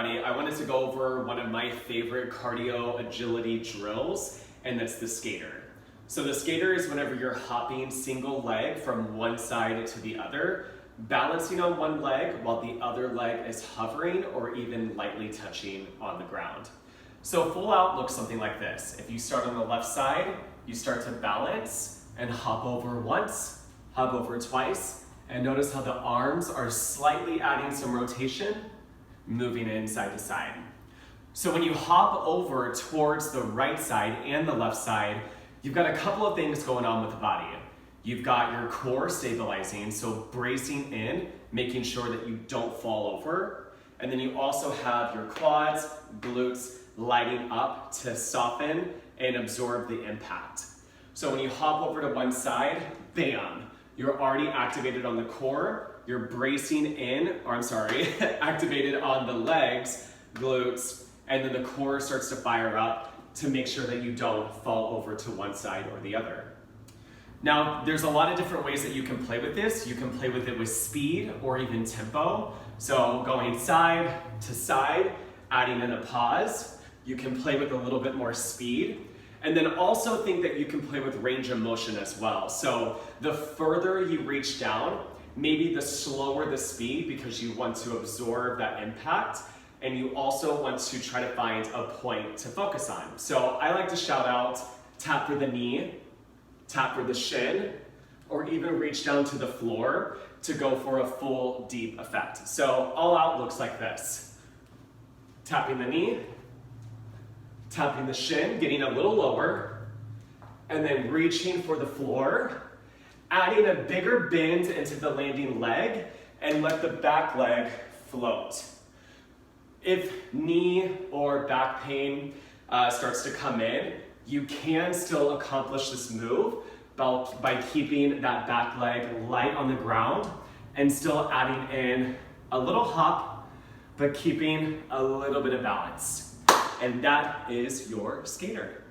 everybody. I wanted to go over one of my favorite cardio agility drills, and that's the skater. So the skater is whenever you're hopping single leg from one side to the other, balancing on one leg while the other leg is hovering or even lightly touching on the ground. So full out looks something like this. If you start on the left side, you start to balance and hop over once, hop over twice, and notice how the arms are slightly adding some rotation, moving in side to side. So when you hop over towards the right side and the left side, you've got a couple of things going on with the body. You've got your core stabilizing, so bracing in, making sure that you don't fall over. And then you also have your quads, glutes lighting up to soften and absorb the impact. So when you hop over to one side, bam, you're already activated on the core, you're bracing in, activated on the legs, glutes, and then the core starts to fire up to make sure that you don't fall over to one side or the other. Now, there's a lot of different ways that you can play with this. You can play with it with speed or even tempo. So going side to side, adding in a pause. You can play with a little bit more speed. And then also think that you can play with range of motion as well. So the further you reach down, maybe the slower the speed because you want to absorb that impact. And you also want to try to find a point to focus on. So I like to shout out, tap for the knee, tap for the shin, or even reach down to the floor to go for a full deep effect. So all out looks like this. Tapping the knee, tapping the shin, getting a little lower, and then reaching for the floor, adding a bigger bend into the landing leg, and let the back leg float. If knee or back pain starts to come in, you can still accomplish this move by keeping that back leg light on the ground and still adding in a little hop, but keeping a little bit of balance. And that is your skater.